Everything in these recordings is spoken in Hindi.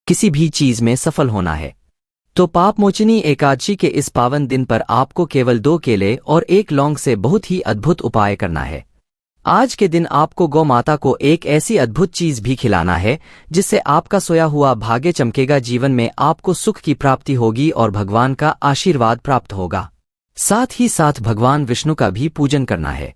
किसी भी चीज में सफल होना है तो पापमोचनी एकादशी के इस पावन दिन पर आपको केवल 2 केले और 1 लौंग से बहुत ही अद्भुत उपाय करना है। आज के दिन आपको गौ माता को एक ऐसी अद्भुत चीज भी खिलाना है जिससे आपका सोया हुआ भाग्य चमकेगा, जीवन में आपको सुख की प्राप्ति होगी और भगवान का आशीर्वाद प्राप्त होगा। साथ ही साथ भगवान विष्णु का भी पूजन करना है।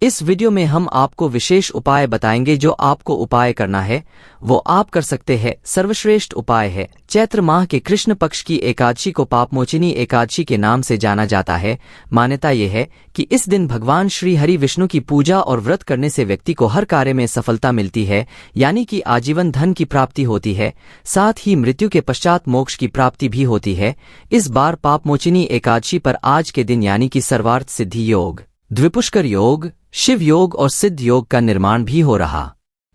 इस वीडियो में हम आपको विशेष उपाय बताएंगे। जो आपको उपाय करना है वो आप कर सकते हैं। सर्वश्रेष्ठ उपाय है चैत्र माह के कृष्ण पक्ष की एकादशी को पापमोचनी एकादशी के नाम से जाना जाता है। मान्यता यह है कि इस दिन भगवान श्री हरि विष्णु की पूजा और व्रत करने से व्यक्ति को हर कार्य में सफलता मिलती है, यानी कि आजीवन धन की प्राप्ति होती है, साथ ही मृत्यु के पश्चात मोक्ष की प्राप्ति भी होती है। इस बार पापमोचनी एकादशी पर आज के दिन यानी कि सर्वार्थ सिद्धि योग, द्विपुष्कर योग, शिव योग और सिद्ध योग का निर्माण भी हो रहा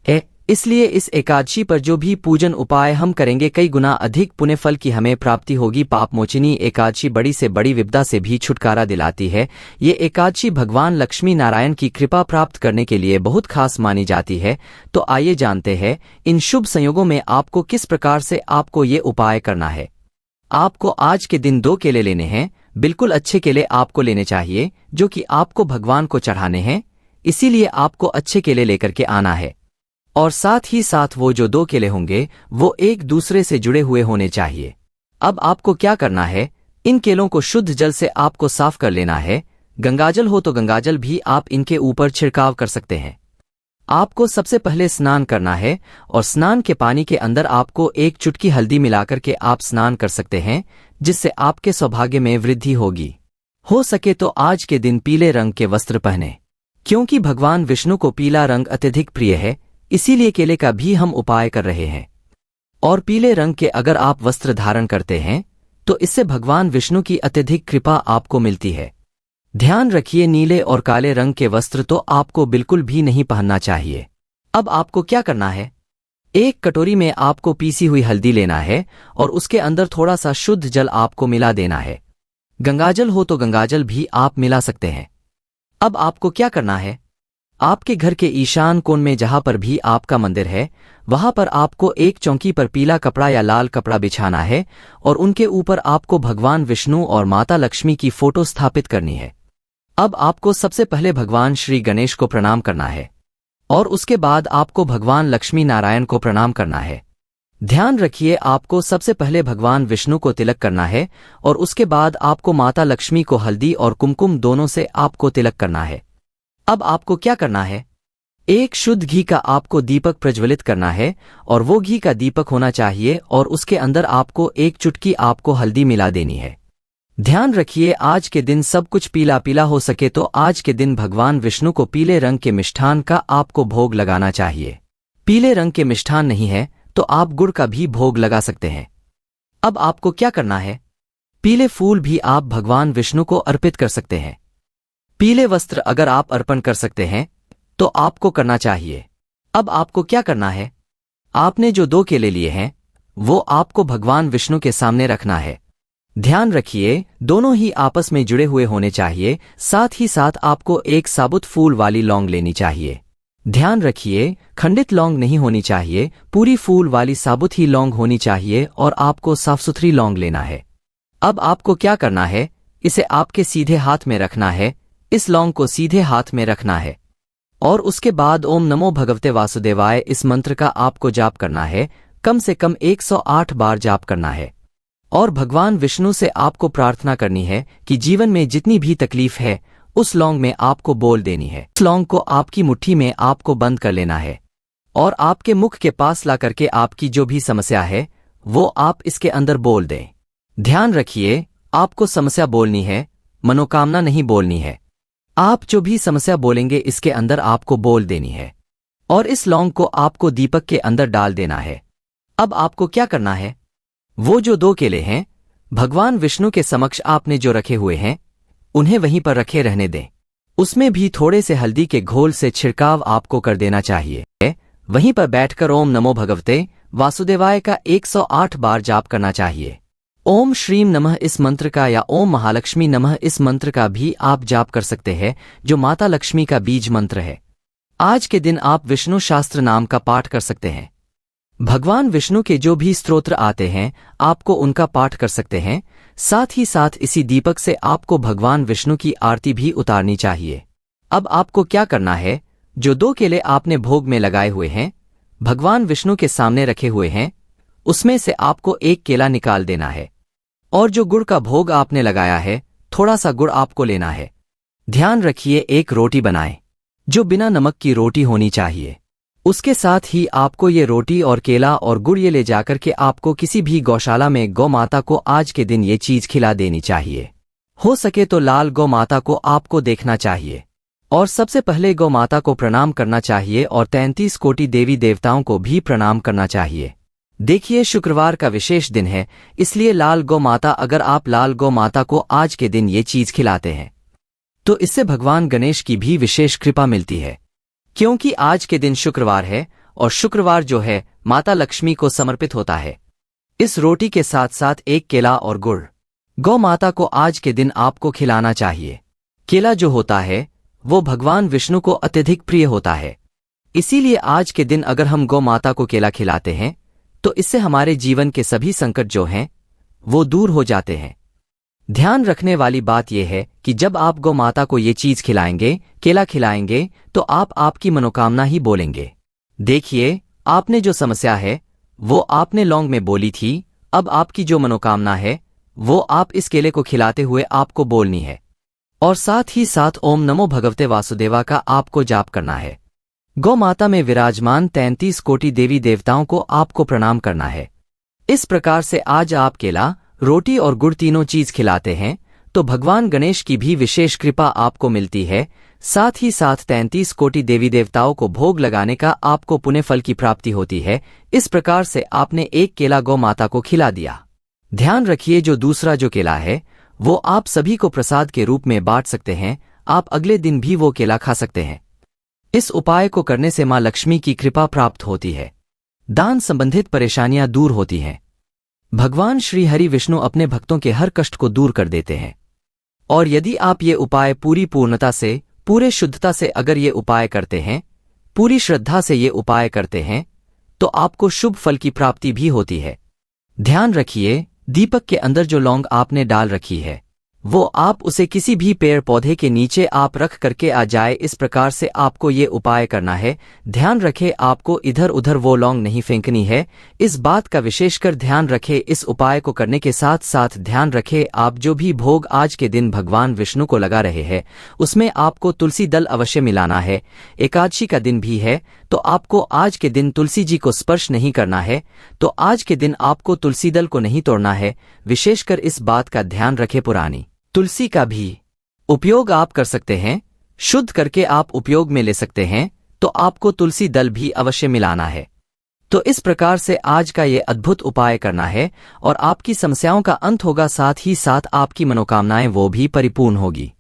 है। इसलिए इस एकादशी पर जो भी पूजन उपाय हम करेंगे कई गुना अधिक पुण्य फल की हमें प्राप्ति होगी। पापमोचनी एकादशी बड़ी से बड़ी विपदा से भी छुटकारा दिलाती है। ये एकादशी भगवान लक्ष्मी नारायण की कृपा प्राप्त करने के लिए बहुत खास मानी जाती है। तो आइए जानते हैं इन शुभ संयोगों में आपको किस प्रकार से आपको ये उपाय करना है। आपको आज के दिन 2 केले लेने हैं। बिल्कुल अच्छे केले आपको लेने चाहिए जो कि आपको भगवान को चढ़ाने हैं, इसीलिए आपको अच्छे केले लेकर के आना है। और साथ ही साथ वो जो 2 केले होंगे वो एक दूसरे से जुड़े हुए होने चाहिए। अब आपको क्या करना है, इन केलों को शुद्ध जल से आपको साफ कर लेना है। गंगाजल हो तो गंगाजल भी आप इनके ऊपर छिड़काव कर सकते हैं। आपको सबसे पहले स्नान करना है और स्नान के पानी के अंदर आपको 1 चुटकी हल्दी मिलाकर के आप स्नान कर सकते हैं, जिससे आपके सौभाग्य में वृद्धि होगी। हो सके तो आज के दिन पीले रंग के वस्त्र पहने, क्योंकि भगवान विष्णु को पीला रंग अत्यधिक प्रिय है, इसीलिए केले का भी हम उपाय कर रहे हैं। और पीले रंग के अगर आप वस्त्र धारण करते हैं तो इससे भगवान विष्णु की अत्यधिक कृपा आपको मिलती है। ध्यान रखिए नीले और काले रंग के वस्त्र तो आपको बिल्कुल भी नहीं पहनना चाहिए। अब आपको क्या करना है, 1 कटोरी में आपको पीसी हुई हल्दी लेना है और उसके अंदर थोड़ा सा शुद्ध जल आपको मिला देना है। गंगाजल हो तो गंगाजल भी आप मिला सकते हैं। अब आपको क्या करना है, आपके घर के ईशान कोण में जहां पर भी आपका मंदिर है वहां पर आपको एक चौकी पर पीला कपड़ा या लाल कपड़ा बिछाना है और उनके ऊपर आपको भगवान विष्णु और माता लक्ष्मी की फोटो स्थापित करनी है। अब आपको सबसे पहले भगवान श्री गणेश को प्रणाम करना है और उसके बाद आपको भगवान लक्ष्मी नारायण को प्रणाम करना है। ध्यान रखिए आपको सबसे पहले भगवान विष्णु को तिलक करना है और उसके बाद आपको माता लक्ष्मी को हल्दी और कुमकुम दोनों से आपको तिलक करना है। अब आपको क्या करना है, 1 शुद्ध घी का आपको दीपक प्रज्वलित करना है और वो घी का दीपक होना चाहिए और उसके अंदर आपको 1 चुटकी आपको हल्दी मिला देनी है। ध्यान रखिए आज के दिन सब कुछ पीला पीला हो सके तो आज के दिन भगवान विष्णु को पीले रंग के मिष्ठान का आपको भोग लगाना चाहिए। पीले रंग के मिष्ठान नहीं है तो आप गुड़ का भी भोग लगा सकते हैं। अब आपको क्या करना है, पीले फूल भी आप भगवान विष्णु को अर्पित कर सकते हैं। पीले वस्त्र अगर आप अर्पण कर सकते हैं तो आपको करना चाहिए। अब आपको क्या करना है, आपने जो 2 केले लिए हैं वो आपको भगवान विष्णु के सामने रखना है। ध्यान रखिए दोनों ही आपस में जुड़े हुए होने चाहिए। साथ ही साथ आपको 1 साबुत फूल वाली लौंग लेनी चाहिए। ध्यान रखिए खंडित लौंग नहीं होनी चाहिए, पूरी फूल वाली साबुत ही लौंग होनी चाहिए और आपको साफ सुथरी लौंग लेना है। अब आपको क्या करना है, इसे आपके सीधे हाथ में रखना है। इस लौंग को सीधे हाथ में रखना है और उसके बाद ओम नमो भगवते वासुदेवाय इस मंत्र का आपको जाप करना है। कम से कम 108 बार जाप करना है और भगवान विष्णु से आपको प्रार्थना करनी है कि जीवन में जितनी भी तकलीफ है उस लौंग में आपको बोल देनी है। इस लौंग को आपकी मुट्ठी में आपको बंद कर लेना है और आपके मुख के पास ला करके आपकी जो भी समस्या है वो आप इसके अंदर बोल दें। ध्यान रखिए आपको समस्या बोलनी है, मनोकामना नहीं बोलनी है। आप जो भी समस्या बोलेंगे इसके अंदर आपको बोल देनी है और इस लौंग को आपको दीपक के अंदर डाल देना है। अब आपको क्या करना है, वो जो 2 केले हैं भगवान विष्णु के समक्ष आपने जो रखे हुए हैं उन्हें वहीं पर रखे रहने दें। उसमें भी थोड़े से हल्दी के घोल से छिड़काव आपको कर देना चाहिए। वहीं पर बैठकर ओम नमो भगवते वासुदेवाय का 108 बार जाप करना चाहिए। ओम श्रीम नमः इस मंत्र का या ओम महालक्ष्मी नमः इस मंत्र का भी आप जाप कर सकते हैं, जो माता लक्ष्मी का बीज मंत्र है। आज के दिन आप विष्णु शास्त्र नाम का पाठ कर सकते हैं। भगवान विष्णु के जो भी स्तोत्र आते हैं आपको उनका पाठ कर सकते हैं। साथ ही साथ इसी दीपक से आपको भगवान विष्णु की आरती भी उतारनी चाहिए। अब आपको क्या करना है, जो 2 केले आपने भोग में लगाए हुए हैं, भगवान विष्णु के सामने रखे हुए हैं, उसमें से आपको 1 केला निकाल देना है। और जो गुड़ का भोग आपने लगाया है, थोड़ा सा गुड़ आपको लेना है। ध्यान रखिए एक रोटी बनाएं, जो बिना नमक की रोटी होनी चाहिए। उसके साथ ही आपको ये रोटी और केला और गुड़ ये ले जाकर के आपको किसी भी गौशाला में गौ माता को आज के दिन ये चीज खिला देनी चाहिए। हो सके तो लाल गौ माता को आपको देखना चाहिए और सबसे पहले गौ माता को प्रणाम करना चाहिए और 33 कोटि देवी देवताओं को भी प्रणाम करना चाहिए। देखिए शुक्रवार का विशेष दिन है, इसलिए लाल गौ माता, अगर आप लाल गौ माता को आज के दिन ये चीज खिलाते हैं तो इससे भगवान गणेश की भी विशेष कृपा मिलती है, क्योंकि आज के दिन शुक्रवार है और शुक्रवार जो है माता लक्ष्मी को समर्पित होता है। इस रोटी के साथ साथ 1 केला और गुड़ गौ माता को आज के दिन आपको खिलाना चाहिए। केला जो होता है वो भगवान विष्णु को अत्यधिक प्रिय होता है, इसीलिए आज के दिन अगर हम गौ माता को केला खिलाते हैं तो इससे हमारे जीवन के सभी संकट जो हैं वो दूर हो जाते हैं। ध्यान रखने वाली बात यह है कि जब आप गौ माता को ये चीज खिलाएंगे, केला खिलाएंगे, तो आप आपकी मनोकामना ही बोलेंगे। देखिए आपने जो समस्या है वो आपने लौंग में बोली थी, अब आपकी जो मनोकामना है वो आप इस केले को खिलाते हुए आपको बोलनी है। और साथ ही साथ ओम नमो भगवते वासुदेवा का आपको जाप करना है। गौ माता में विराजमान 33 कोटि देवी देवताओं को आपको प्रणाम करना है। इस प्रकार से आज आप केला, रोटी और गुड़ तीनों चीज खिलाते हैं तो भगवान गणेश की भी विशेष कृपा आपको मिलती है। साथ ही साथ 33 कोटि देवी देवताओं को भोग लगाने का आपको पुण्य फल की प्राप्ति होती है। इस प्रकार से आपने 1 केला गौ माता को खिला दिया। ध्यान रखिए जो दूसरा जो केला है वो आप सभी को प्रसाद के रूप में बांट सकते हैं। आप अगले दिन भी वो केला खा सकते हैं। इस उपाय को करने से मां लक्ष्मी की कृपा प्राप्त होती है, दान संबंधित परेशानियां दूर होती हैं। भगवान श्री हरि विष्णु अपने भक्तों के हर कष्ट को दूर कर देते हैं। और यदि आप ये उपाय पूरी पूर्णता से, पूरे शुद्धता से अगर ये उपाय करते हैं, पूरी श्रद्धा से ये उपाय करते हैं, तो आपको शुभ फल की प्राप्ति भी होती है। ध्यान रखिए दीपक के अंदर जो लौंग आपने डाल रखी है वो आप उसे किसी भी पेड़ पौधे के नीचे आप रख करके आ जाए। इस प्रकार से आपको ये उपाय करना है। ध्यान रखें आपको इधर उधर वो लौंग नहीं फेंकनी है, इस बात का विशेषकर ध्यान रखें। इस उपाय को करने के साथ साथ ध्यान रखें आप जो भी भोग आज के दिन भगवान विष्णु को लगा रहे हैं उसमें आपको तुलसी दल अवश्य मिलाना है। एकादशी का दिन भी है तो आपको आज के दिन तुलसी जी को स्पर्श नहीं करना है, तो आज के दिन आपको तुलसी दल को नहीं तोड़ना है। विशेषकर इस बात का ध्यान रखें पुरानी तुलसी का भी उपयोग आप कर सकते हैं, शुद्ध करके आप उपयोग में ले सकते हैं, तो आपको तुलसी दल भी अवश्य मिलाना है। तो इस प्रकार से आज का ये अद्भुत उपाय करना है और आपकी समस्याओं का अंत होगा, साथ ही साथ आपकी मनोकामनाएं वो भी परिपूर्ण होगी।